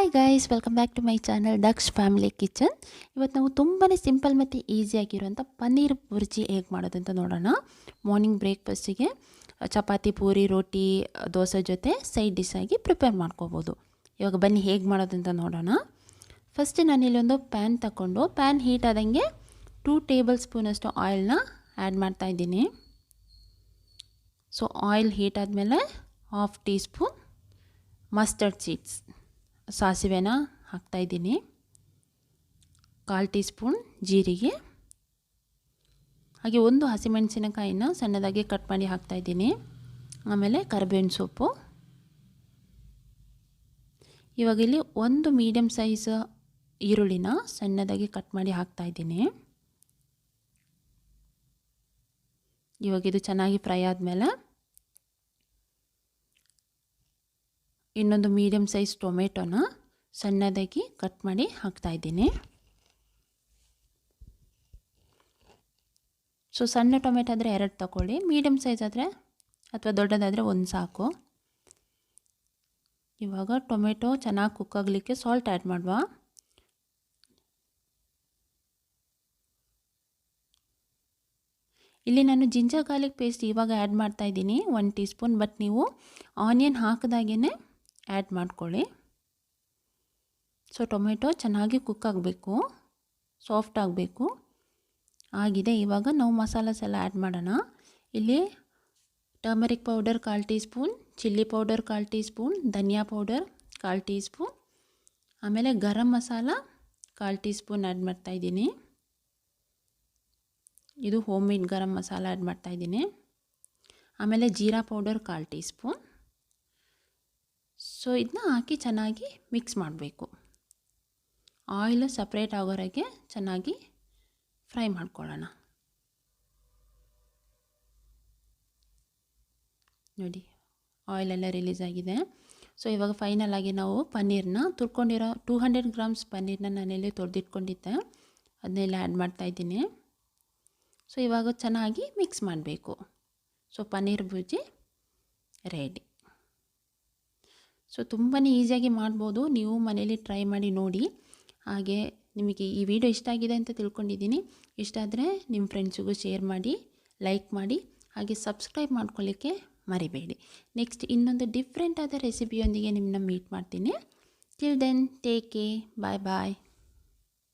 Hi guys, welcome back to my channel Daksh family kitchen. ಇವತ್ತು ನಾವು ತುಂಬಾ ಸಿಂಪಲ್ ಮತ್ತು ಈಸಿಯಾಗಿರುವಂಥ ಪನ್ನೀರ್ ಬುರ್ಜಿ ಹೇಗೆ ಮಾಡೋದು ಅಂತ ನೋಡೋಣ. ಮಾರ್ನಿಂಗ್ ಬ್ರೇಕ್ಫಾಸ್ಟಿಗೆ ಚಪಾತಿ, ಪೂರಿ, ರೋಟಿ, ದೋಸೆ ಜೊತೆ ಸೈಡ್ ಡಿಶ್ ಆಗಿ ಪ್ರಿಪೇರ್ ಮಾಡ್ಕೋಬೋದು. ಇವಾಗ ಬನ್ನಿ ಹೇಗೆ ಮಾಡೋದು ಅಂತ ನೋಡೋಣ. ಫಸ್ಟ್ ನಾನಿಲ್ಲೊಂದು ಪ್ಯಾನ್ ತಗೊಂಡು ಪ್ಯಾನ್ ಹೀಟ್ ಆದಂಗೆ 2 ಟೇಬಲ್ ಸ್ಪೂನಷ್ಟು ಆಯಿಲ್ನ ಆ್ಯಡ್ ಮಾಡ್ತಾಯಿದ್ದೀನಿ. ಸೊ ಆಯಿಲ್ ಹೀಟ್ ಆದಮೇಲೆ 1/2 ಟೀ ಸ್ಪೂನ್ ಮಸ್ಟರ್ಡ್ ಸೀಡ್ಸ್ ಸಾಸಿವೆನ ಹಾಕ್ತಾಯಿದ್ದೀನಿ. 1/4 ಟೀ ಸ್ಪೂನ್ ಜೀರಿಗೆ, ಹಾಗೆ 1 ಹಸಿಮೆಣಸಿನಕಾಯಿನ ಸಣ್ಣದಾಗಿ ಕಟ್ ಮಾಡಿ ಹಾಕ್ತಾಯಿದ್ದೀನಿ. ಆಮೇಲೆ ಕರಿಬೇವಿನ ಸೊಪ್ಪು. ಇವಾಗ ಇಲ್ಲಿ 1 ಮೀಡಿಯಮ್ ಸೈಜ್ ಈರುಳ್ಳಿನ ಸಣ್ಣದಾಗಿ ಕಟ್ ಮಾಡಿ ಹಾಕ್ತಾಯಿದ್ದೀನಿ. ಇವಾಗ ಇದು ಚೆನ್ನಾಗಿ ಫ್ರೈ ಆದಮೇಲೆ ಇನ್ನೊಂದು ಮೀಡಿಯಮ್ ಸೈಜ್ ಟೊಮೆಟೊನ ಸಣ್ಣದಾಗಿ ಕಟ್ ಮಾಡಿ ಹಾಕ್ತಾಯಿದ್ದೀನಿ. ಸೊ ಸಣ್ಣ ಟೊಮೆಟೊ ಆದರೆ 2 ತಗೊಳ್ಳಿ, ಮೀಡಿಯಮ್ ಸೈಜ್ ಆದರೆ ಅಥವಾ ದೊಡ್ಡದಾದರೆ 1 ಸಾಕು. ಇವಾಗ ಟೊಮೆಟೊ ಚೆನ್ನಾಗಿ ಕುಕ್ ಆಗಲಿಕ್ಕೆ ಸಾಲ್ಟ್ ಆ್ಯಡ್ ಮಾಡುವ. ಇಲ್ಲಿ ನಾನು ಜಿಂಜರ್ ಗಾರ್ಲಿಕ್ ಪೇಸ್ಟ್ ಇವಾಗ ಆ್ಯಡ್ ಮಾಡ್ತಾಯಿದ್ದೀನಿ 1 ಟೀ ಸ್ಪೂನ್. ಬಟ್ ನೀವು ಆನಿಯನ್ ಹಾಕಿದಾಗೇ ಆ್ಯಡ್ ಮಾಡ್ಕೊಳ್ಳಿ. ಸೊ ಟೊಮೆಟೊ ಚೆನ್ನಾಗಿ ಕುಕ್ ಆಗಬೇಕು, ಸಾಫ್ಟ್ ಆಗಬೇಕು. ಆಗಿದೆ. ಇವಾಗ ನಾವು ಮಸಾಲಾಸ್ ಎಲ್ಲ ಆ್ಯಡ್ ಮಾಡೋಣ. ಇಲ್ಲಿ turmeric powder 1/4 teaspoon, chilli powder 1/4 teaspoon, ಧನಿಯಾ ಪೌಡರ್ 1/4 ಟೀ ಸ್ಪೂನ್, ಆಮೇಲೆ garam masala 1/4 teaspoon add ಮಾಡ್ತಾಯಿದ್ದೀನಿ. ಇದು homemade garam masala add ಮಾಡ್ತಾಯಿದ್ದೀನಿ. ಆಮೇಲೆ ಜೀರಾ ಪೌಡರ್ 1/4 ಟೀ ಸ್ಪೂನ್. ಸೊ ಇದನ್ನ ಹಾಕಿ ಚೆನ್ನಾಗಿ ಮಿಕ್ಸ್ ಮಾಡಬೇಕು. ಆಯಿಲ್ ಸಪ್ರೇಟ್ ಆಗೋವರೆಗೆ ಚೆನ್ನಾಗಿ ಫ್ರೈ ಮಾಡ್ಕೊಳ್ಳೋಣ. ನೋಡಿ ಆಯಿಲೆಲ್ಲ ರಿಲೀಸ್ ಆಗಿದೆ. ಸೊ ಇವಾಗ ಫೈನಲ್ ಆಗಿ ನಾವು ಪನ್ನೀರನ್ನ ತುರ್ಕೊಂಡಿರೋ 200 ಗ್ರಾಮ್ಸ್ ಪನ್ನೀರನ್ನ ನಾನೆಲ್ಲಿ ತೊಳೆದಿಟ್ಕೊಂಡಿದ್ದೆ, ಅದನ್ನೆಲ್ಲ ಆ್ಯಡ್ ಮಾಡ್ತಾಯಿದ್ದೀನಿ. ಸೊ ಇವಾಗ ಚೆನ್ನಾಗಿ ಮಿಕ್ಸ್ ಮಾಡಬೇಕು. So paneer bhurji ready. So ತುಂಬಾ ಈಸಿಯಾಗಿ ಮಾಡ್ಬೋದು, ನೀವು ಮನೇಲಿ ಟ್ರೈ ಮಾಡಿ ನೋಡಿ. ಹಾಗೆ ನಿಮಗೆ ಈ ವಿಡಿಯೋ ಇಷ್ಟ ಆಗಿದೆ ಅಂತ ತಿಳ್ಕೊಂಡಿದ್ದೀನಿ. ಇಷ್ಟ ಆದರೆ ನಿಮ್ಮ ಫ್ರೆಂಡ್ಸಿಗೂ ಶೇರ್ ಮಾಡಿ, ಲೈಕ್ ಮಾಡಿ, ಹಾಗೆ ಸಬ್ಸ್ಕ್ರೈಬ್ ಮಾಡ್ಕೊಳ್ಳಿಕ್ಕೆ ಮರಿಬೇಡಿ. ನೆಕ್ಸ್ಟ್ ಇನ್ನೊಂದು ಡಿಫ್ರೆಂಟ್ ಆದ ರೆಸಿಪಿಯೊಂದಿಗೆ ನಿಮ್ಮನ್ನ ಮೀಟ್ ಮಾಡ್ತೀನಿ. ಟಿಲ್ ದೆನ್ ಟೇಕ್ ಕೇರ್, ಬಾಯ್ ಬಾಯ್.